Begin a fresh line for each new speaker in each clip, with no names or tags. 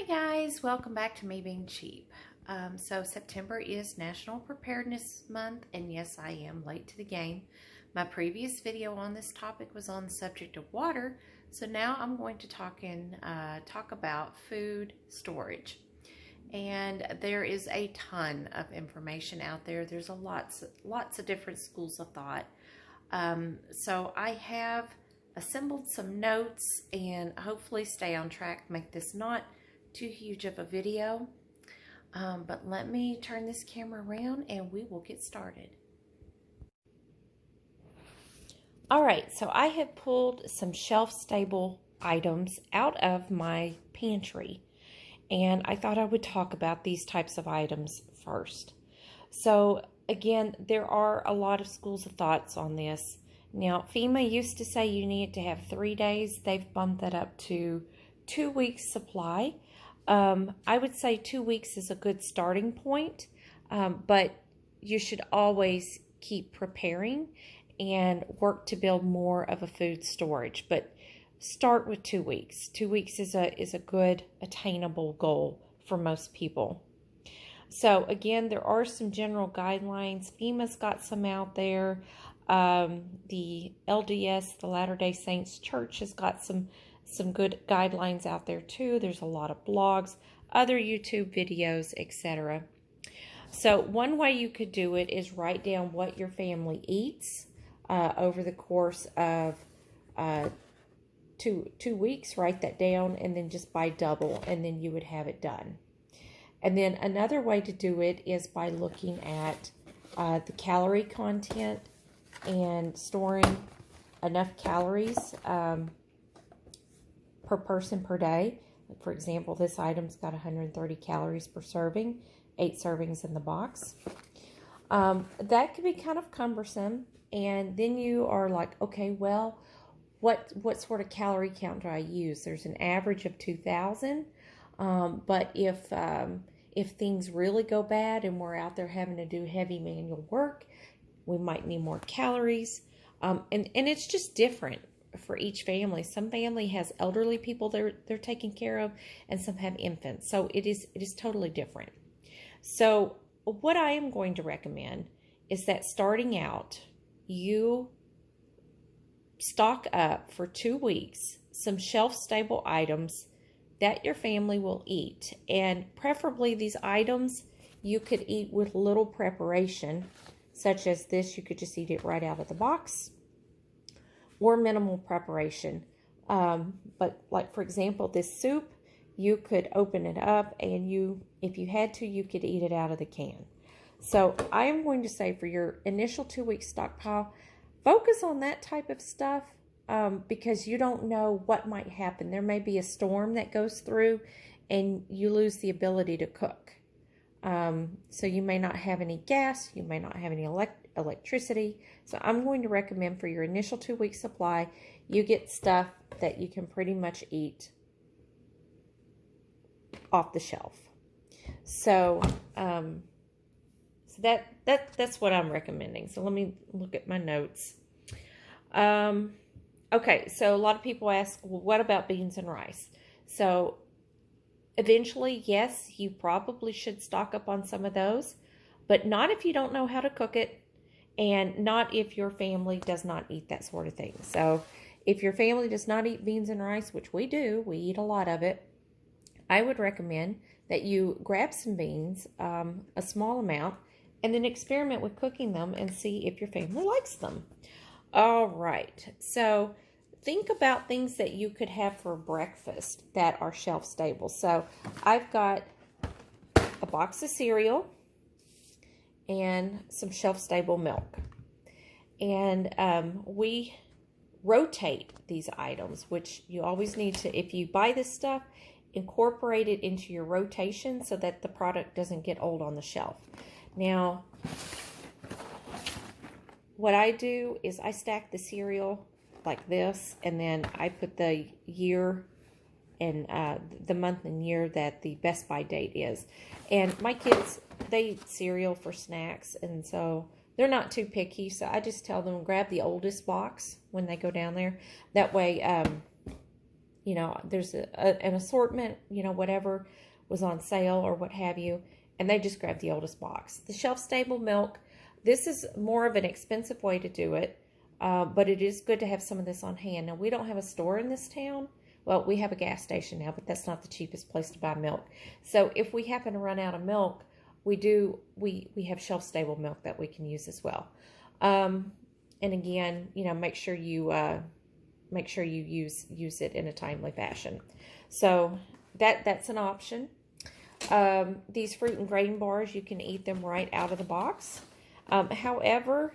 Guys, welcome back to Me Being Cheap. So September is National Preparedness Month, and yes, I am late to the game. My previous video on this topic was on the subject of water, so now I'm going to talk about food storage. And there is a ton of information out there. There's lots of different schools of thought. So I have assembled some notes and hopefully stay on track, make this not too huge of a video, but let me turn this camera around and we will get started. Alright, so I have pulled some shelf-stable items out of my pantry, and I thought I would talk about these types of items first. So again, there are a lot of schools of thoughts on this. Now, FEMA used to say you needed to have 3 days. They've bumped that up to 2 weeks supply. I would say 2 weeks is a good starting point, but you should always keep preparing and work to build more of a food storage. But start with 2 weeks. 2 weeks is a good attainable goal for most people. So again, there are some general guidelines. FEMA's got some out there. The LDS, the Latter-day Saints Church, has got some good guidelines out there too. There's a lot of blogs, other YouTube videos, etc. So one way you could do it is write down what your family eats over the course of 2 weeks. Write that down and then just buy double, and then you would have it done. And then another way to do it is by looking at the calorie content and storing enough calories per person per day. For example, this item's got 130 calories per serving, 8 servings in the box. That can be kind of cumbersome, and then you are like, okay, well, what sort of calorie count do I use? There's an average of 2,000, but if things really go bad and we're out there having to do heavy manual work, we might need more calories, and it's just different for each family. Some family has elderly people they're taking care of, and some have infants. So it is totally different. So what I am going to recommend is that starting out, you stock up for 2 weeks some shelf-stable items that your family will eat. And preferably these items you could eat with little preparation, such as this. You could just eat it right out of the box, or minimal preparation. But like, for example, this soup, you could open it up and if you had to, you could eat it out of the can. So I am going to say, for your initial 2 week stockpile, focus on that type of stuff, because you don't know what might happen. There may be a storm that goes through and you lose the ability to cook. So you may not have any gas, you may not have any electricity. So I'm going to recommend, for your initial 2 week supply, you get stuff that you can pretty much eat off the shelf. So, that's what I'm recommending. So let me look at my notes. Okay, so a lot of people ask, well, what about beans and rice? So eventually, yes, you probably should stock up on some of those, but not if you don't know how to cook it, and not if your family does not eat that sort of thing. So if your family does not eat beans and rice, which we do, we eat a lot of it, I would recommend that you grab some beans, a small amount, and then experiment with cooking them and see if your family likes them. All right, so think about things that you could have for breakfast that are shelf stable. So I've got a box of cereal and some shelf stable milk. And we rotate these items, which you always need to, if you buy this stuff, incorporate it into your rotation so that the product doesn't get old on the shelf. Now, what I do is I stack the cereal like this, and then I put the year and the month and year that the best by date is. And my kids, they eat cereal for snacks, and so they're not too picky. So I just tell them, grab the oldest box when they go down there. That way, you know, there's an assortment, you know, whatever was on sale or what have you, and they just grab the oldest box. The shelf-stable milk, this is more of an expensive way to do it, but it is good to have some of this on hand. Now, we don't have a store in this town. Well, we have a gas station now, but that's not the cheapest place to buy milk. So if we happen to run out of milk, we have shelf-stable milk that we can use as well. And again, you know, make sure you use it in a timely fashion. So that's an option. These fruit and grain bars, you can eat them right out of the box. However,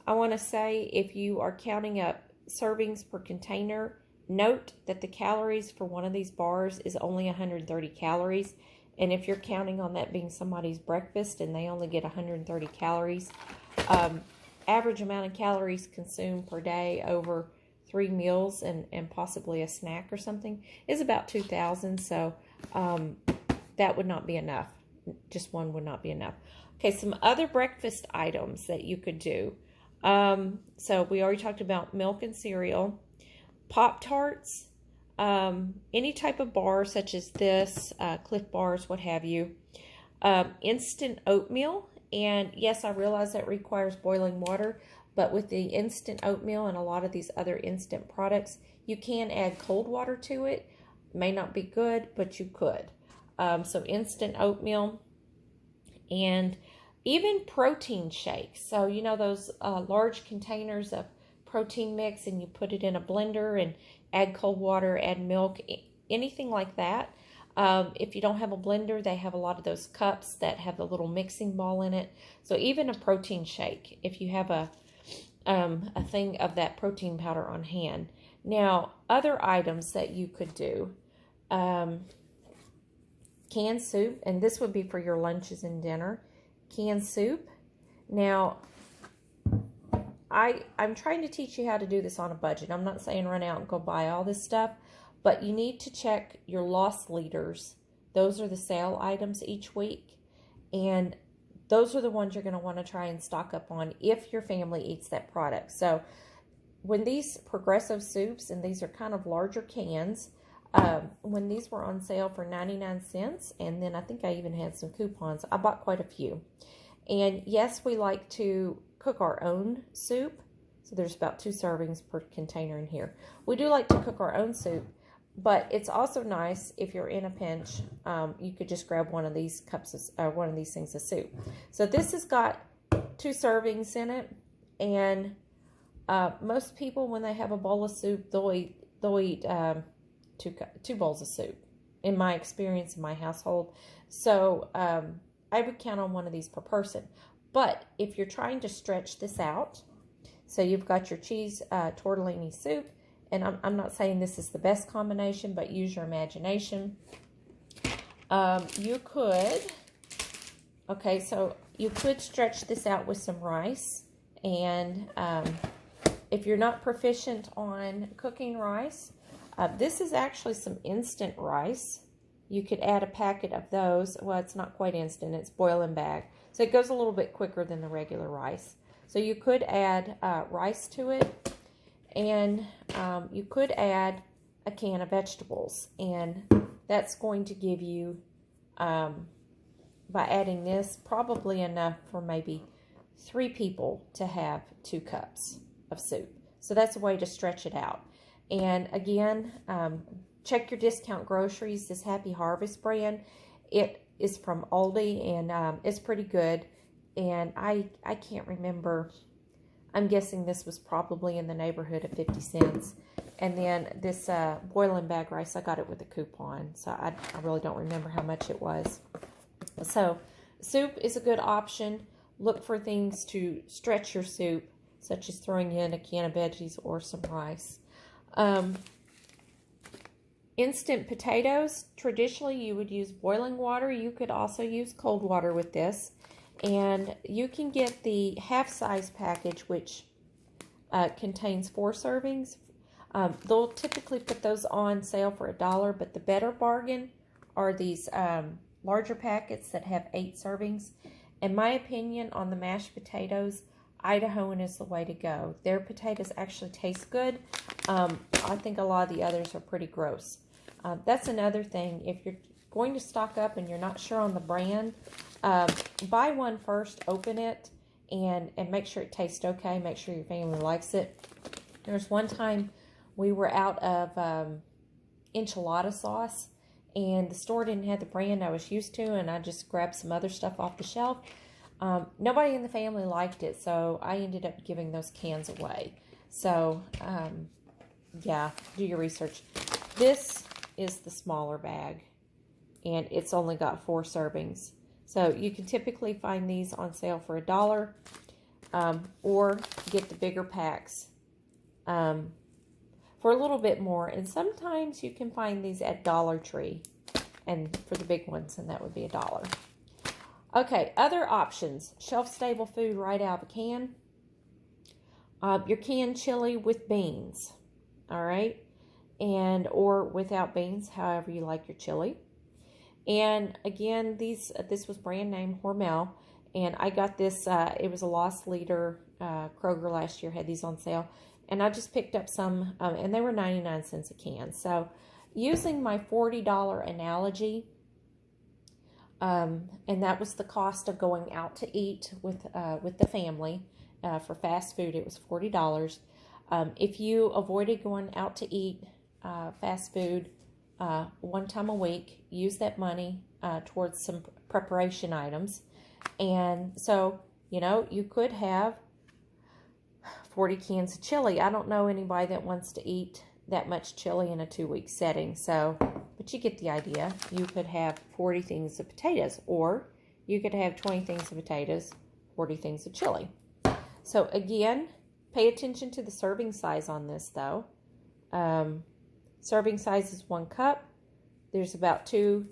I want to say if you are counting up servings per container, note that the calories for one of these bars is only 130 calories. And if you're counting on that being somebody's breakfast and they only get 130 calories, average amount of calories consumed per day over 3 meals and possibly a snack or something is about 2,000. So that would not be enough. Just one would not be enough. Okay, some other breakfast items that you could do. So we already talked about milk and cereal. Pop-Tarts, any type of bar such as this, Cliff Bars, what have you. Instant oatmeal, and yes, I realize that requires boiling water, but with the instant oatmeal and a lot of these other instant products, you can add cold water to it. May not be good, but you could. So instant oatmeal, and even protein shakes. So you know those large containers of protein mix, and you put it in a blender and add cold water, add milk, anything like that. If you don't have a blender, they have a lot of those cups that have the little mixing ball in it. So even a protein shake, if you have a thing of that protein powder on hand. Now, other items that you could do, canned soup, and this would be for your lunches and dinner. Canned soup. Now, I'm trying to teach you how to do this on a budget. I'm not saying run out and go buy all this stuff, but you need to check your loss leaders. Those are the sale items each week, and those are the ones you're going to want to try and stock up on if your family eats that product. So when these Progressive soups, and these are kind of larger cans, when these were on sale for 99 cents, and then I think I even had some coupons, I bought quite a few. And yes, we like to cook our own soup. So there's about 2 servings per container in here. We do like to cook our own soup, but it's also nice if you're in a pinch, you could just grab one of these cups of, one of these things of soup. So this has got 2 servings in it, and most people, when they have a bowl of soup, they'll eat 2 bowls of soup, in my experience in my household. So I would count on one of these per person. But if you're trying to stretch this out, so you've got your cheese tortellini soup, and I'm not saying this is the best combination, but use your imagination. You could, okay, so you could stretch this out with some rice, and if you're not proficient on cooking rice, this is actually some instant rice. You could add a packet of those. Well, it's not quite instant, it's boil and bag. So it goes a little bit quicker than the regular rice. So you could add rice to it, and you could add a can of vegetables. And that's going to give you, by adding this, probably enough for maybe 3 people to have 2 cups of soup. So that's a way to stretch it out. And again, check your discount groceries. This Happy Harvest brand, it is from Aldi, and it's pretty good. And I can't remember. I'm guessing this was probably in the neighborhood of 50 cents. And then this boil and bag rice, I got it with a coupon. So I really don't remember how much it was. So soup is a good option. Look for things to stretch your soup, such as throwing in a can of veggies or some rice. Instant potatoes, traditionally you would use boiling water. You could also use cold water with this. And you can get the half-size package, which contains 4 servings. They'll typically put those on sale for $1, but the better bargain are these larger packets that have 8 servings. In my opinion, on the mashed potatoes, Idahoan is the way to go. Their potatoes actually taste good. I think a lot of the others are pretty gross. That's another thing. If you're going to stock up and you're not sure on the brand, buy one first, open it, and make sure it tastes okay. Make sure your family likes it. There's one time we were out of enchilada sauce, and the store didn't have the brand I was used to, and I just grabbed some other stuff off the shelf. Nobody in the family liked it, so I ended up giving those cans away. So, yeah, do your research. This is the smaller bag, and it's only got 4 servings. So you can typically find these on sale for $1, or get the bigger packs for a little bit more. And sometimes you can find these at Dollar Tree, and for the big ones, and that would be $1. Okay, other options. Shelf-stable food right out of a can. Your canned chili with beans, all right? And or without beans, however you like your chili. And again, this was brand name Hormel, and I got this, it was a loss leader. Kroger last year had these on sale, and I just picked up some, and they were 99 cents a can. So using my $40 analogy, and that was the cost of going out to eat with the family. For fast food, it was $40. If you avoided going out to eat fast food one time a week, use that money towards some preparation items. And so, you could have 40 cans of chili. I don't know anybody that wants to eat that much chili in a 2-week setting. So, but you get the idea. You could have 40 things of potatoes, or you could have 20 things of potatoes, 40 things of chili. So again, pay attention to the serving size on this though. Serving size is 1 cup. There's about 2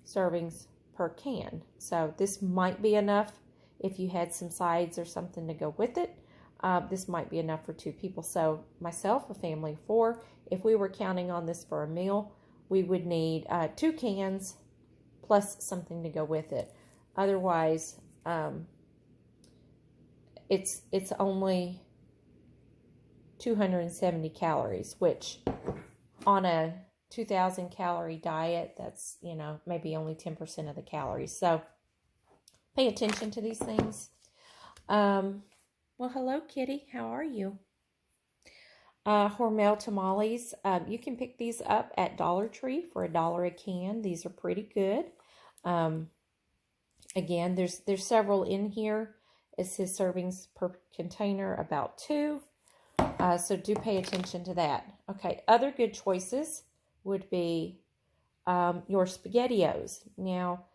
servings per can. So this might be enough if you had some sides or something to go with it. This might be enough for 2 people. So myself, a family of 4, if we were counting on this for a meal, we would need 2 cans plus something to go with it. Otherwise, it's only 270 calories, which on a 2,000 calorie diet, that's, maybe only 10% of the calories. So pay attention to these things. Well, hello, Kitty. How are you? Hormel tamales. You can pick these up at Dollar Tree for $1 a can. These are pretty good. Again, there's several in here. It says servings per container, about 2. So do pay attention to that. Okay, other good choices would be your SpaghettiOs. Now,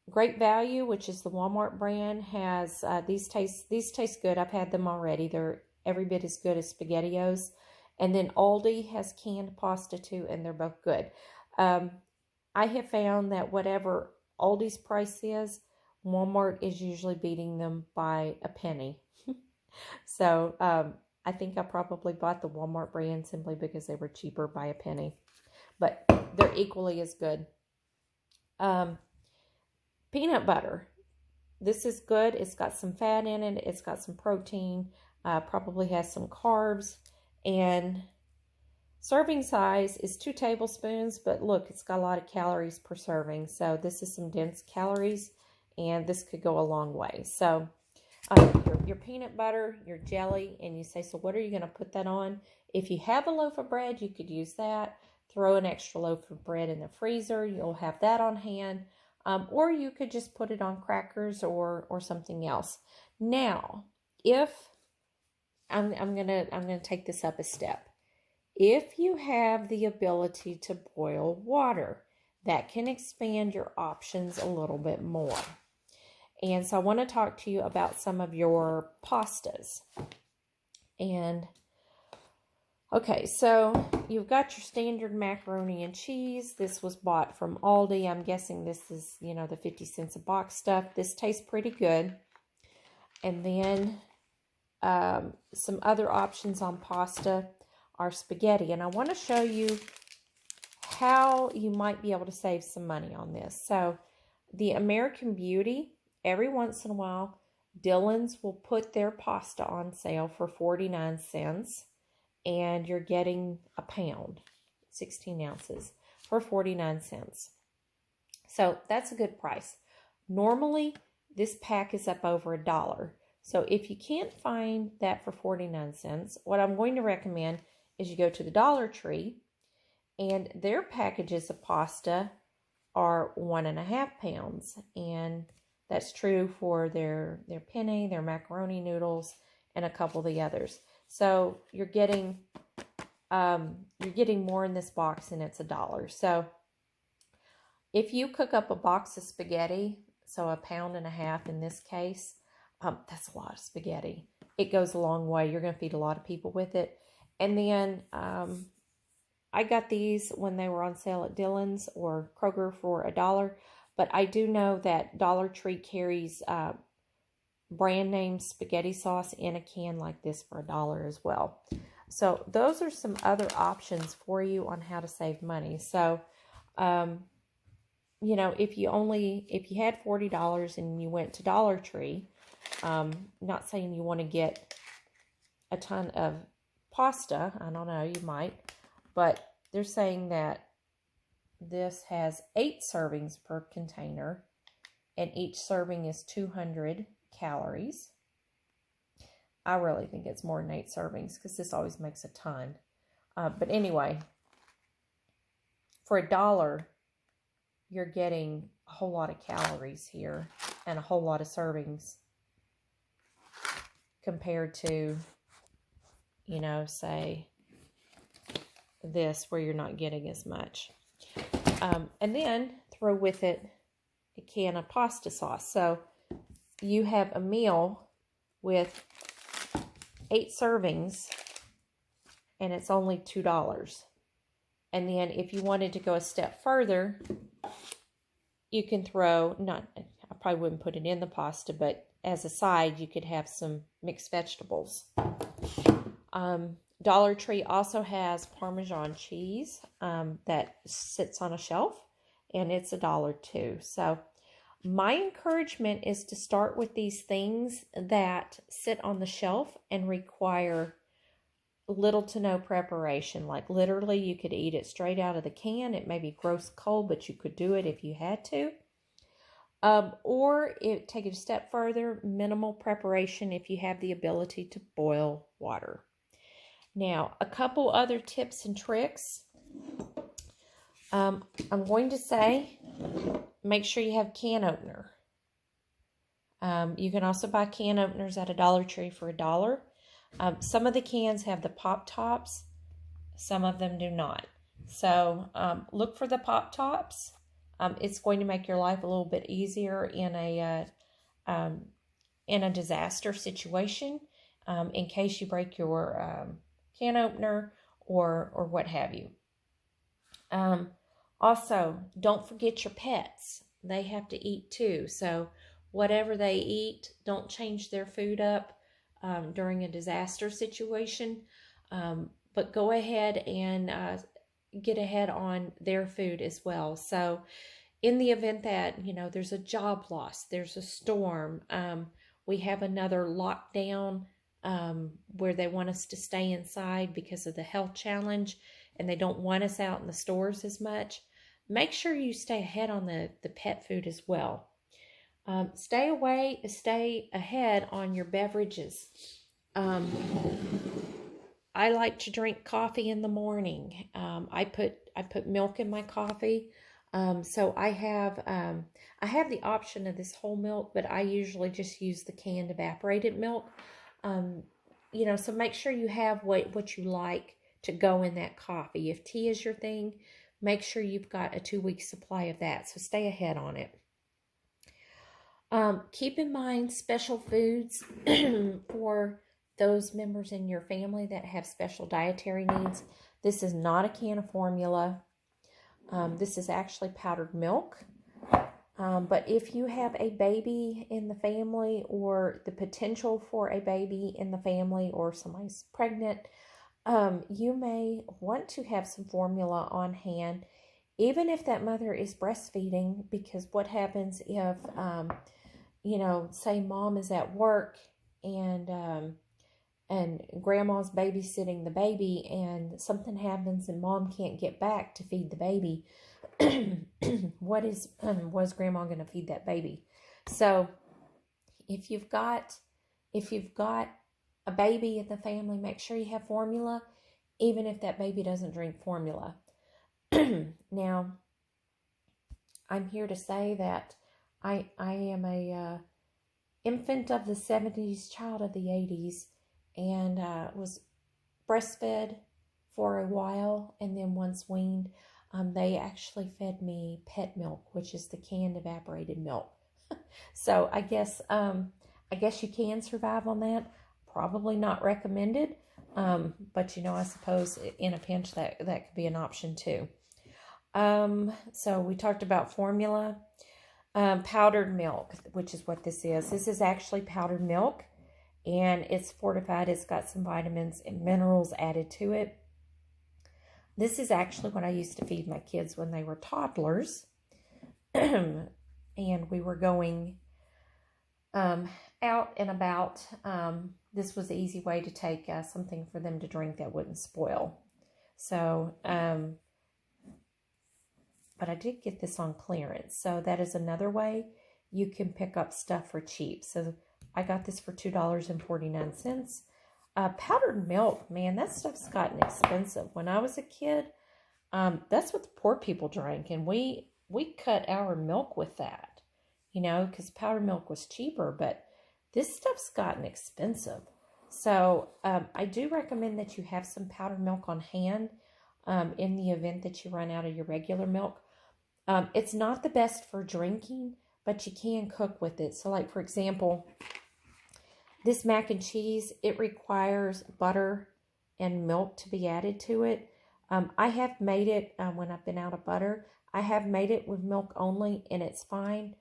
Great Value, which is the Walmart brand, has these taste good. I've had them already. They're every bit as good as SpaghettiOs. And then Aldi has canned pasta too, and they're both good. I have found that whatever Aldi's price is, Walmart is usually beating them by a penny. So I think I probably bought the Walmart brand simply because they were cheaper by a penny. But they're equally as good. Peanut butter. This is good. It's got some fat in it. It's got some protein. Probably has some carbs. And serving size is 2 tablespoons. But look, it's got a lot of calories per serving. So this is some dense calories. And this could go a long way. So your peanut butter, your jelly, and you say, so what are you going to put that on? If you have a loaf of bread, you could use that. Throw an extra loaf of bread in the freezer. You'll have that on hand. Or you could just put it on crackers or something else. Now, if I'm gonna take this up a step. If you have the ability to boil water, that can expand your options a little bit more. And so I want to talk to you about some of your pastas. And okay, so you've got your standard macaroni and cheese. This was bought from Aldi. I'm guessing this is, the 50 cents a box stuff. This tastes pretty good. And then some other options on pasta are spaghetti. And I want to show you how you might be able to save some money on this. So the American Beauty, every once in a while, Dillon's will put their pasta on sale for 49 cents, and you're getting a pound, 16 ounces, for 49 cents. So that's a good price. Normally, this pack is up over $1. So if you can't find that for 49 cents, what I'm going to recommend is you go to the Dollar Tree, and their packages of pasta are 1.5 pounds. And that's true for their penne, their macaroni noodles, and a couple of the others. So you're getting more in this box, and it's $1. So if you cook up a box of spaghetti, so 1.5 pounds in this case, that's a lot of spaghetti. It goes a long way. You're going to feed a lot of people with it. And then I got these when they were on sale at Dillon's or Kroger for $1. But I do know that Dollar Tree carries brand name spaghetti sauce in a can like this for $1 as well. So those are some other options for you on how to save money. So, you know, if you had $40 and you went to Dollar Tree, not saying you want to get a ton of pasta. I don't know, you might. But they're saying that this has 8 servings per container, and each serving is 200 calories. I really think it's more than 8 servings because this always makes a ton. But anyway, for $1, you're getting a whole lot of calories here and a whole lot of servings compared to, you know, say this where you're not getting as much. And then throw with it a can of pasta sauce. So you have a meal with 8 servings, and it's only $2. And then if you wanted to go a step further, you can throw, I probably wouldn't put it in the pasta, but as a side, you could have some mixed vegetables. Dollar Tree also has Parmesan cheese that sits on a shelf, and it's $1 too. So my encouragement is to start with these things that sit on the shelf and require little to no preparation. Like literally you could eat it straight out of the can. It may be gross cold, but you could do it if you had to. Or take it a step further, minimal preparation if you have the ability to boil water. Now, a couple other tips and tricks. I'm going to say, make sure you have can opener. You can also buy can openers at a Dollar Tree for $1. Some of the cans have the pop tops. Some of them do not. So look for the pop tops. It's going to make your life a little bit easier in a disaster situation, in case you break your can opener or what have you. Also, don't forget your pets. They have to eat too. So whatever they eat, don't change their food up during a disaster situation. But go ahead and get ahead on their food as well. So in the event that, you know, there's a job loss, there's a storm, we have another lockdown where they want us to stay inside because of the health challenge, and they don't want us out in the stores as much, make sure you stay ahead on the pet food as well. Stay ahead on your beverages. I like to drink coffee in the morning. I put milk in my coffee. So I have the option of this whole milk, but I usually just use the canned evaporated milk. You know, so make sure you have what you like to go in that coffee. If tea is your thing, make sure you've got a 2-week supply of that. So stay ahead on it. Keep in mind special foods for those members in your family that have special dietary needs. This is not a can of formula. This is actually powdered milk. But if you have a baby in the family or the potential for a baby in the family or somebody's pregnant, you may want to have some formula on hand, even if that mother is breastfeeding, because what happens if, say mom is at work and grandma's babysitting the baby and something happens and mom can't get back to feed the baby, was grandma going to feed that baby? So if you've got a baby in the family, make sure you have formula, even if that baby doesn't drink formula. Now, I'm here to say that I am a infant of the 70s, child of the 80s, and was breastfed for a while, and then once weaned, they actually fed me pet milk, which is the canned evaporated milk. So I guess you can survive on that. Probably not recommended, but I suppose in a pinch that could be an option too. So we talked about formula. Powdered milk, which is what this is. This is actually powdered milk, and it's fortified. It's got some vitamins and minerals added to it. This is actually what I used to feed my kids when they were toddlers. And we were going out and about. This was the easy way to take something for them to drink that wouldn't spoil. So, but I did get this on clearance. So that is another way you can pick up stuff for cheap. So I got this for $2.49. Powdered milk, man, that stuff's gotten expensive. When I was a kid, that's what the poor people drank. And we cut our milk with that, because powdered milk was cheaper. But this stuff's gotten expensive. So I do recommend that you have some powdered milk on hand in the event that you run out of your regular milk. It's not the best for drinking, but you can cook with it. So like, for example, this mac and cheese, it requires butter and milk to be added to it. I have made it when I've been out of butter. I have made it with milk only, and it's fine.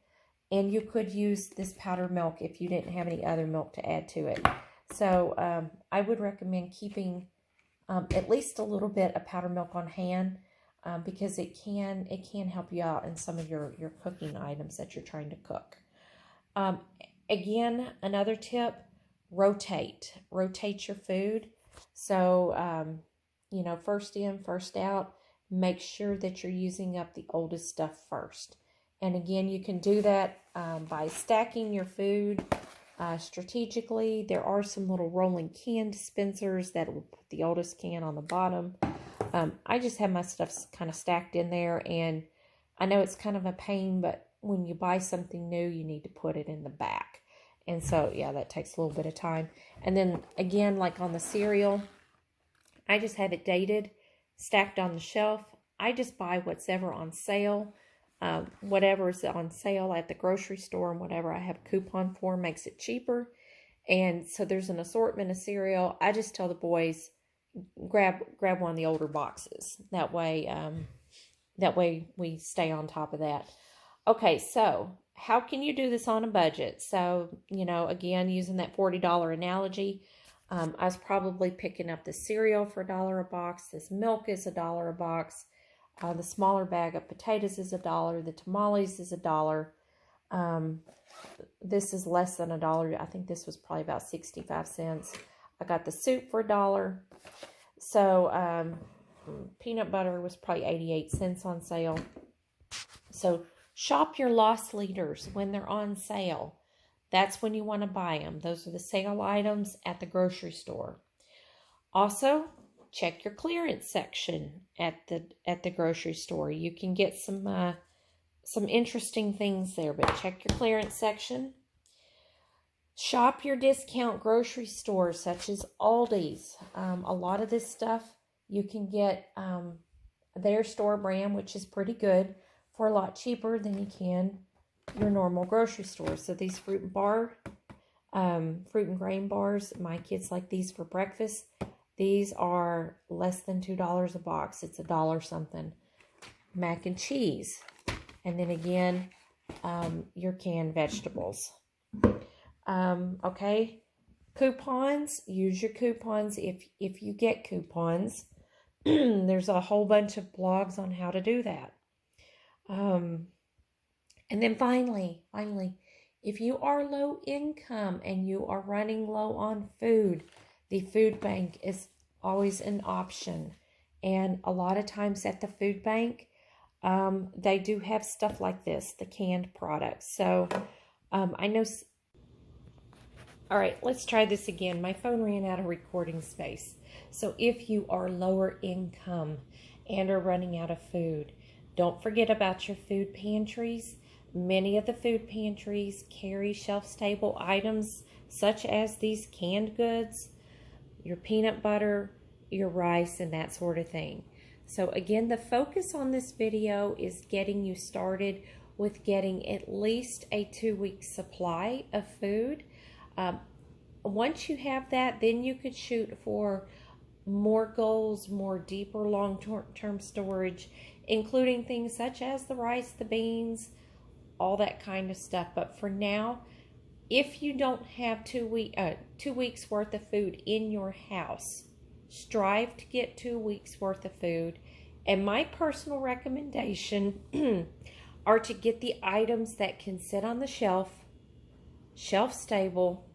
And you could use this powdered milk if you didn't have any other milk to add to it. So I would recommend keeping at least a little bit of powdered milk on hand, because it can help you out in some of your cooking items that you're trying to cook. Again, another tip, rotate your food. So, first in, first out, make sure that you're using up the oldest stuff first. And again, you can do that by stacking your food strategically. There are some little rolling can dispensers that will put the oldest can on the bottom. I just have my stuff kind of stacked in there, and I know it's kind of a pain, but when you buy something new, you need to put it in the back. And so, yeah, that takes a little bit of time. And then, again, like on the cereal, I just have it dated, stacked on the shelf. I just buy what's ever on sale. Whatever is on sale at the grocery store and whatever I have a coupon for makes it cheaper. And so there's an assortment of cereal. I just tell the boys, grab one of the older boxes. That way we stay on top of that. Okay, so how can you do this on a budget? So, again, using that $40 analogy, I was probably picking up the cereal for $1 a box. This milk is $1 a box. The smaller bag of potatoes is $1. The tamales is $1. This is less than $1. I think this was probably about 65 cents. I got the soup for $1. So peanut butter was probably 88 cents on sale. So shop your loss leaders when they're on sale. That's when you want to buy them. Those are the sale items at the grocery store. Also, check your clearance section at the grocery store. You can get some interesting things there, but check your clearance section. Shop your discount grocery stores such as Aldi's. A lot of this stuff you can get their store brand, which is pretty good, for a lot cheaper than you can your normal grocery store. So these fruit and grain bars, my kids like these for breakfast. These are less than $2 a box. It's $1 something. Mac and cheese. And then again, your canned vegetables. Okay. Coupons. Use your coupons if you get coupons. There's a whole bunch of blogs on how to do that. And then finally, If you are low income and you are running low on food, the food bank is always an option. And a lot of times at the food bank, they do have stuff like this, the canned products. So I know. All right, let's try this again. My phone ran out of recording space. So if you are lower income and are running out of food, don't forget about your food pantries. Many of the food pantries carry shelf-stable items such as these canned goods, your peanut butter, your rice, and that sort of thing. So again, the focus on this video is getting you started with getting at least a 2-week supply of food. Once you have that, then you could shoot for more goals, more deeper long-term storage, including things such as the rice, the beans, all that kind of stuff. But for now, if you don't have 2 weeks worth of food in your house, strive to get 2 weeks worth of food. And my personal recommendation are to get the items that can sit on the shelf stable,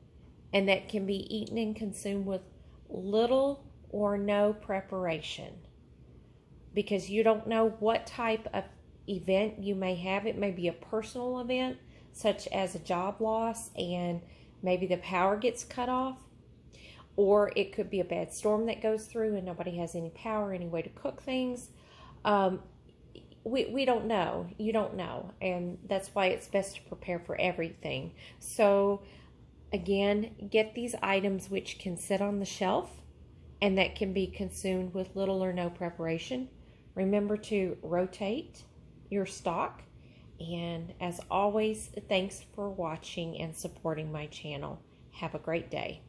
and that can be eaten and consumed with little or no preparation. Because you don't know what type of event you may have. It may be a personal event, such as a job loss and maybe the power gets cut off. Or it could be a bad storm that goes through and nobody has any power, any way to cook things. We don't know. You don't know. And that's why it's best to prepare for everything. So again, get these items which can sit on the shelf and that can be consumed with little or no preparation. Remember to rotate your stock. And as always, thanks for watching and supporting my channel. Have a great day.